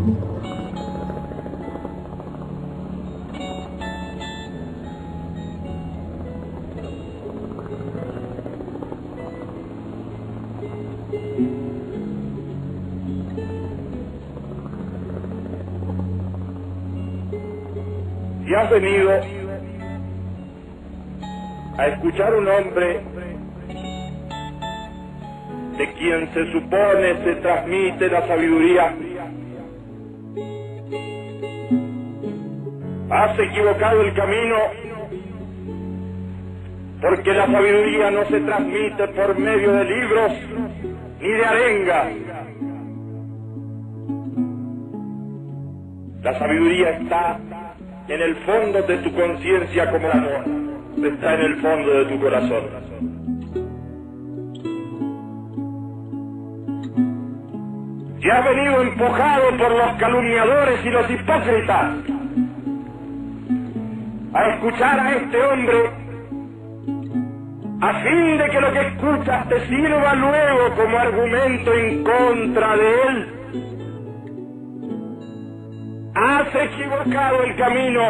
Si has venido a escuchar un hombre de quien se supone se transmite la sabiduría, has equivocado el camino, porque la sabiduría no se transmite por medio de libros ni de arengas. La sabiduría está en el fondo de tu conciencia como el amor, está en el fondo de tu corazón. Si has venido empujado por los calumniadores y los hipócritas a escuchar a este hombre, a fin de que lo que escuchas te sirva luego como argumento en contra de él, has equivocado el camino,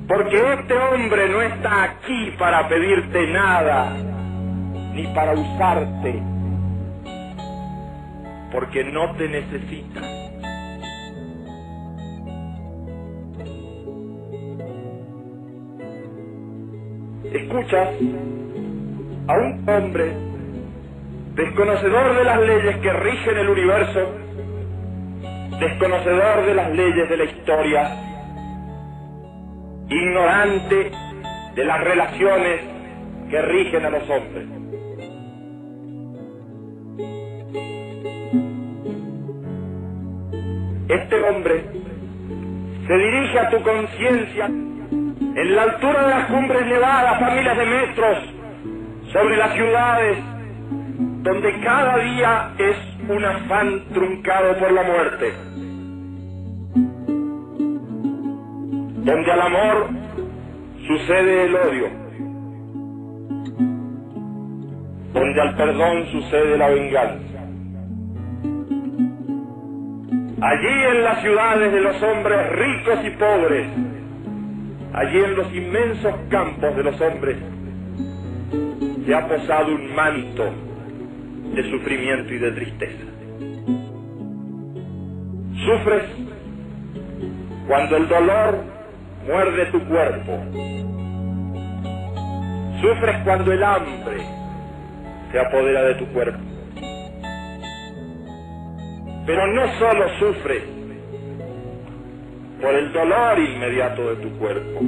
porque este hombre no está aquí para pedirte nada, ni para usarte, porque no te necesita. Escuchas a un hombre desconocedor de las leyes que rigen el universo, desconocedor de las leyes de la historia, ignorante de las relaciones que rigen a los hombres. Este hombre se dirige a tu conciencia en la altura de las cumbres nevadas a miles de metros sobre las ciudades, donde cada día es un afán truncado por la muerte, donde al amor sucede el odio, donde al perdón sucede la venganza. Allí en las ciudades de los hombres ricos y pobres, allí en los inmensos campos de los hombres, se ha posado un manto de sufrimiento y de tristeza. Sufres cuando el dolor muerde tu cuerpo. Sufres cuando el hambre se apodera de tu cuerpo. Pero no solo sufres por el dolor inmediato de tu cuerpo,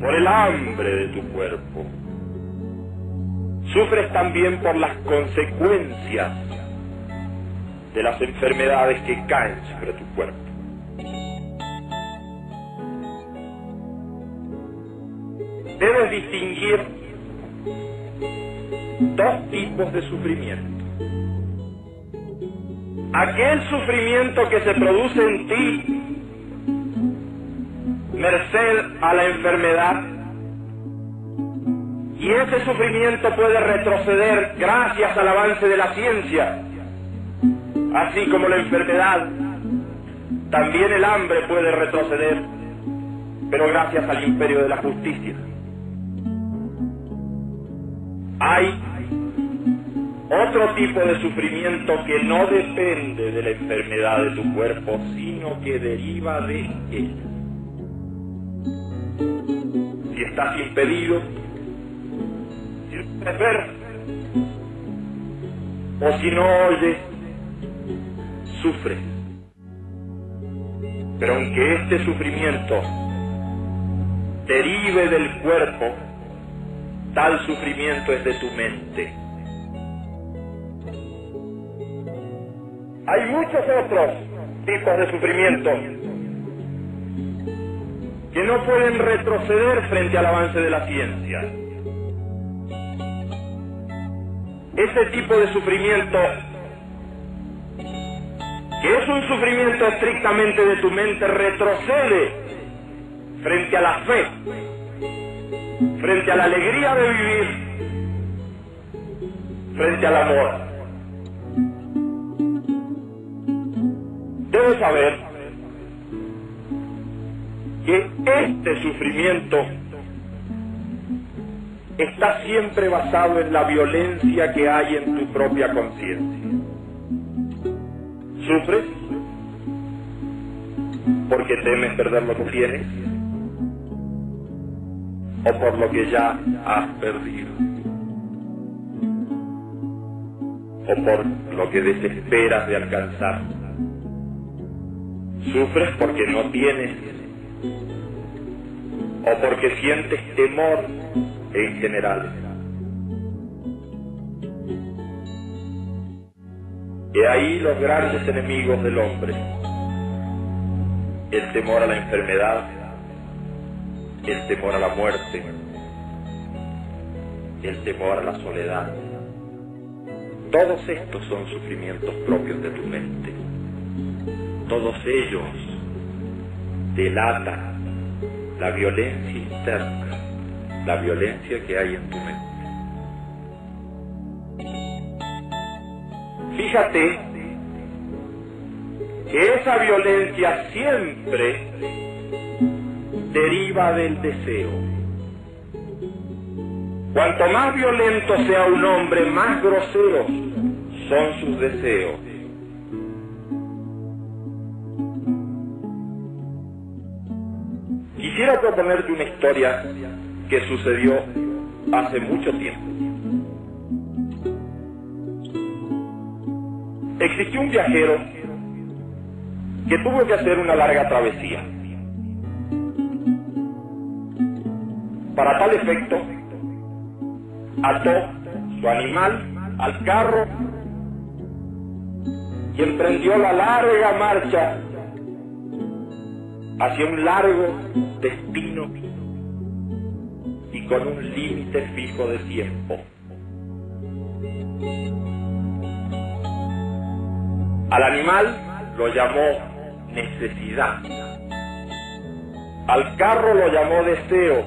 por el hambre de tu cuerpo. Sufres también por las consecuencias de las enfermedades que caen sobre tu cuerpo. Debes distinguir dos tipos de sufrimiento. Aquel sufrimiento que se produce en ti merced a la enfermedad, y ese sufrimiento puede retroceder gracias al avance de la ciencia, así como la enfermedad. También el hambre puede retroceder, pero gracias al imperio de la justicia. Hay otro tipo de sufrimiento que no depende de la enfermedad de tu cuerpo, sino que deriva de él. Si estás impedido, si no puedes ver, o si no oyes, sufres. Pero aunque este sufrimiento derive del cuerpo, tal sufrimiento es de tu mente. Hay muchos otros tipos de sufrimiento que no pueden retroceder frente al avance de la ciencia. Ese tipo de sufrimiento, que es un sufrimiento estrictamente de tu mente, retrocede frente a la fe, frente a la alegría de vivir, frente al amor. debe saber que este sufrimiento está siempre basado en la violencia que hay en tu propia conciencia. ¿Sufres porque temes perder lo que tienes o por lo que ya has perdido? ¿O por lo que desesperas de alcanzar? ¿Sufres porque no tienes o porque sientes temor en general? Y ahí los grandes enemigos del hombre: el temor a la enfermedad, el temor a la muerte, el temor a la soledad. Todos estos son sufrimientos propios de tu mente. Todos ellos delatan la violencia interna, la violencia que hay en tu mente. Fíjate que esa violencia siempre deriva del deseo. Cuanto más violento sea un hombre, más groseros son sus deseos. Quisiera proponerte una historia que sucedió hace mucho tiempo. Existió un viajero que tuvo que hacer una larga travesía. Para tal efecto, ató su animal al carro y emprendió la larga marcha hacia un largo destino y con un límite fijo de tiempo. Al animal lo llamó necesidad, al carro lo llamó deseo,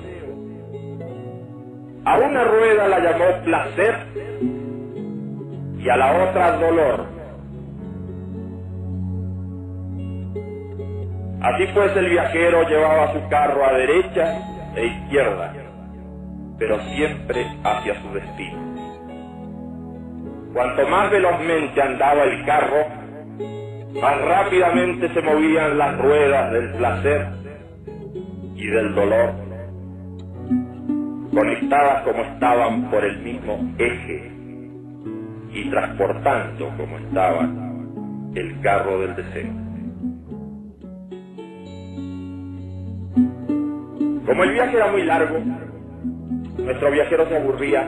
a una rueda la llamó placer y a la otra dolor. Así pues, el viajero llevaba su carro a derecha e izquierda, pero siempre hacia su destino. Cuanto más velozmente andaba el carro, más rápidamente se movían las ruedas del placer y del dolor, conectadas como estaban por el mismo eje y transportando como estaba el carro del deseo. Como el viaje era muy largo, nuestro viajero se aburría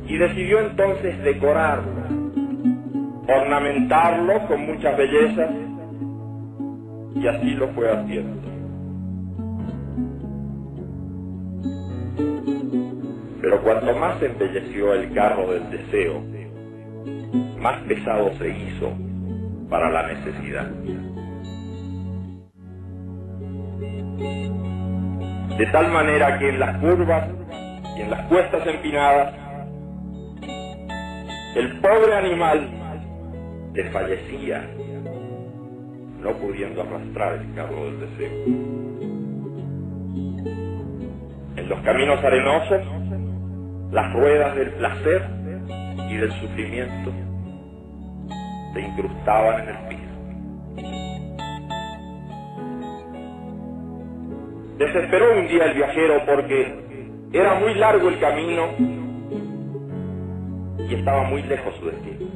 y decidió entonces decorarlo, ornamentarlo con muchas bellezas, y así lo fue haciendo. Pero cuanto más se embelleció el carro del deseo, más pesado se hizo para la necesidad. De tal manera que en las curvas y en las cuestas empinadas, el pobre animal desfallecía, no pudiendo arrastrar el carro del deseo. En los caminos arenosos, las ruedas del placer y del sufrimiento se incrustaban en el piso. Desesperó un día el viajero porque era muy largo el camino y estaba muy lejos su destino.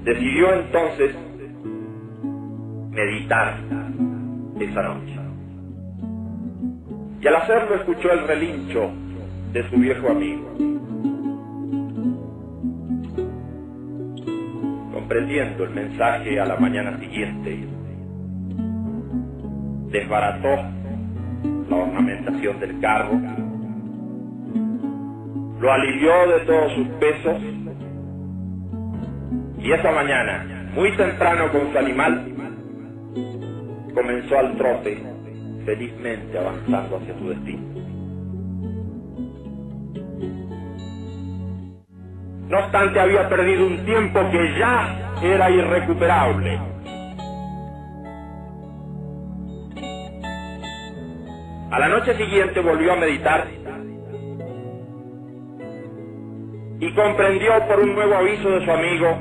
Decidió entonces meditar esa noche. Y al hacerlo escuchó el relincho de su viejo amigo. Comprendiendo el mensaje a la mañana siguiente, desbarató la ornamentación del carro, lo alivió de todos sus pesos y esa mañana, muy temprano con su animal, comenzó al trote, felizmente avanzando hacia su destino. No obstante, había perdido un tiempo que ya era irrecuperable. A la noche siguiente volvió a meditar y comprendió por un nuevo aviso de su amigo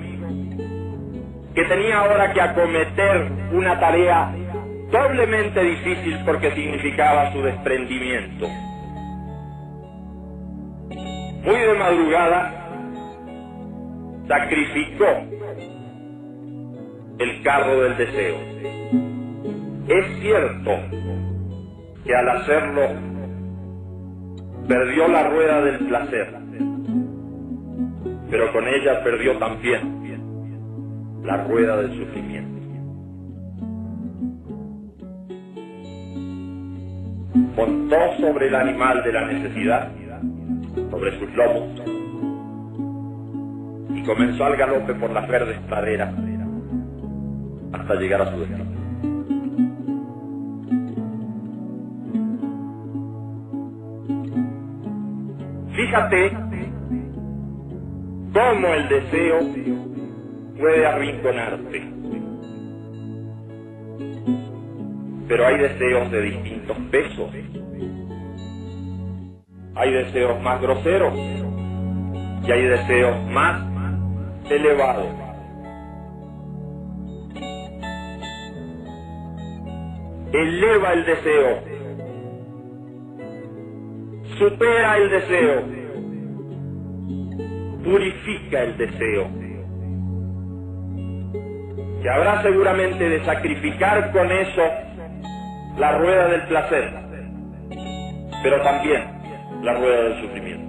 que tenía ahora que acometer una tarea doblemente difícil porque significaba su desprendimiento. Muy de madrugada sacrificó el carro del deseo. Es cierto que al hacerlo perdió la rueda del placer, pero con ella perdió también la rueda del sufrimiento. Montó sobre el animal de la necesidad, sobre sus lomos, y comenzó al galope por las verdes praderas hasta llegar a su destino. Fíjate cómo el deseo puede arrinconarte. Pero hay deseos de distintos pesos. Hay deseos más groseros y hay deseos más elevados. Eleva el deseo, supera el deseo, purifica el deseo. Y habrá seguramente de sacrificar con eso la rueda del placer, pero también la rueda del sufrimiento.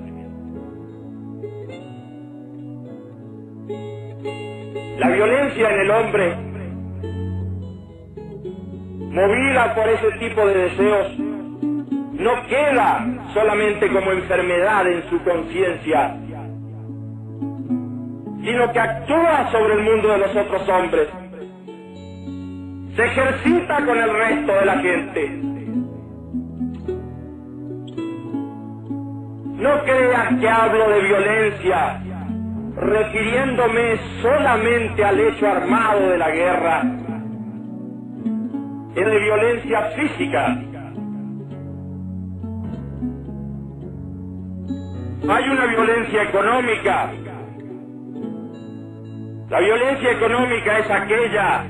La violencia en el hombre, movida por ese tipo de deseos, no queda solamente como enfermedad en su conciencia, sino que actúa sobre el mundo de los otros hombres. Se ejercita con el resto de la gente. No creas que hablo de violencia refiriéndome solamente al hecho armado de la guerra. Es de violencia física. Hay una violencia económica. La violencia económica es aquella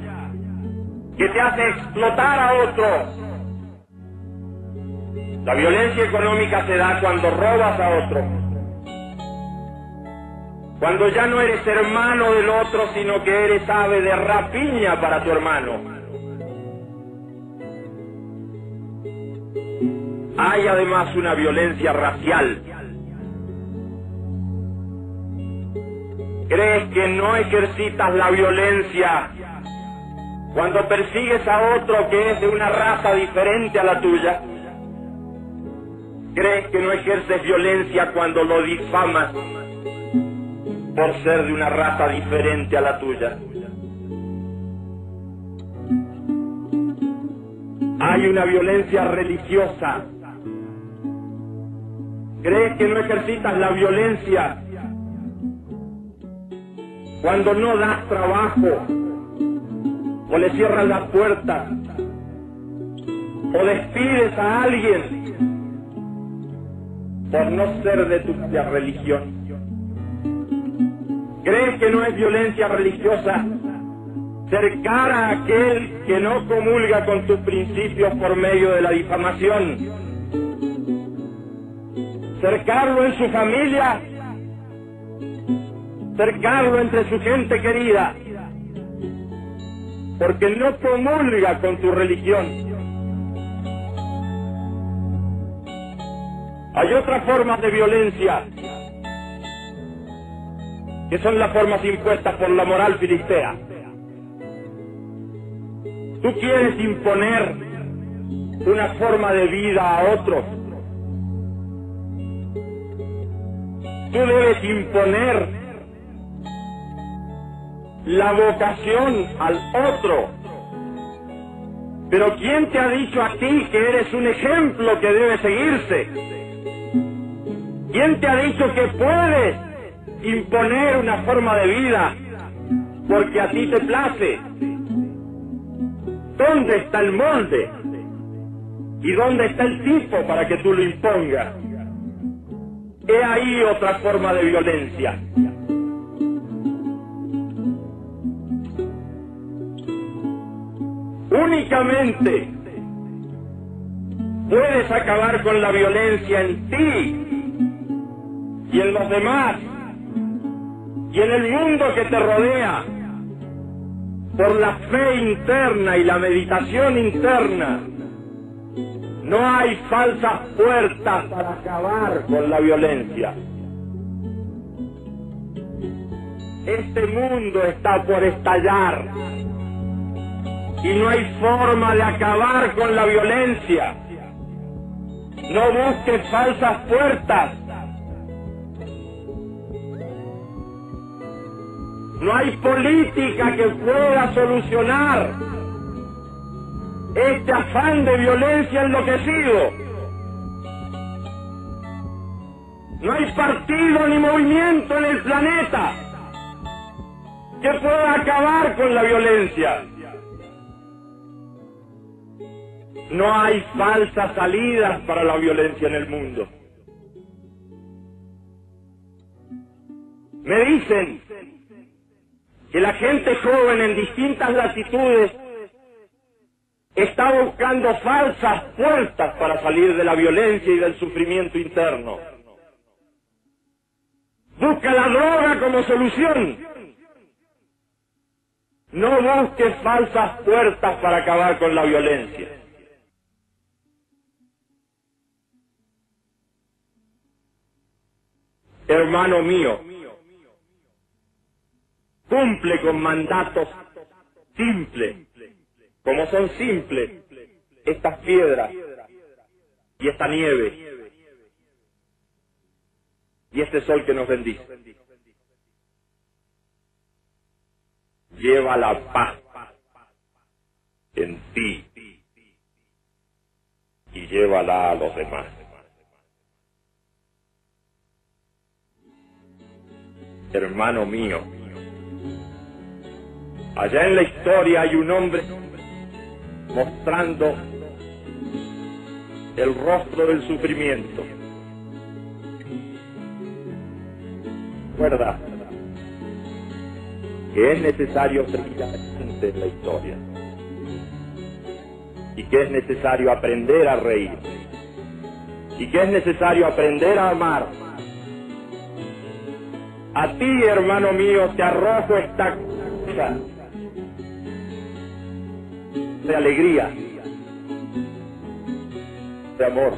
que te hace explotar a otro. La violencia económica se da cuando robas a otro, cuando ya no eres hermano del otro, sino que eres ave de rapiña para tu hermano. Hay además una violencia racial. ¿Crees que no ejercitas la violencia cuando persigues a otro que es de una raza diferente a la tuya? ¿Crees que no ejerces violencia cuando lo difamas por ser de una raza diferente a la tuya? Hay una violencia religiosa. ¿Crees que no ejercitas la violencia cuando no das trabajo, o le cierras las puertas, o despides a alguien por no ser de tu propia religión? ¿Crees que no es violencia religiosa cercar a aquel que no comulga con tus principios por medio de la difamación? Cercarlo en su familia, cercarlo entre su gente querida, porque no comulga con tu religión. Hay otras formas de violencia, que son las formas impuestas por la moral filistea. Tú quieres imponer una forma de vida a otros. Tú debes imponer la vocación al otro. Pero ¿quién te ha dicho a ti que eres un ejemplo que debe seguirse? ¿Quién te ha dicho que puedes imponer una forma de vida porque a ti te place. ¿Dónde está el molde? ¿Y dónde está el tipo para que tú lo impongas? He ahí otra forma de violencia. Únicamente puedes acabar con la violencia en ti y en los demás y en el mundo que te rodea por la fe interna y la meditación interna. No hay falsas puertas para acabar con la violencia. Este mundo está por estallar y no hay forma de acabar con la violencia. No busques falsas puertas. No hay política que pueda solucionar este afán de violencia enloquecido. No hay partido ni movimiento en el planeta que pueda acabar con la violencia. No hay falsas salidas para la violencia en el mundo. Me dicen que la gente joven en distintas latitudes está buscando falsas puertas para salir de la violencia y del sufrimiento interno. Busca la droga como solución. No busques falsas puertas para acabar con la violencia. Hermano mío, cumple con mandatos simples, como son simples estas piedras y esta nieve y este sol que nos bendice. Lleva la paz en ti y llévala a los demás. Hermano mío, allá en la historia hay un hombre mostrando el rostro del sufrimiento. Recuerda que es necesario seguir adelante en la historia y que es necesario aprender a reír y que es necesario aprender a amar. A ti, hermano mío, te arrojo esta cosa de alegría, de amor,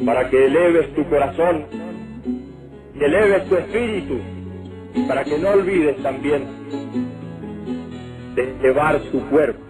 para que eleves tu corazón y eleves tu espíritu, y para que no olvides también de llevar tu cuerpo.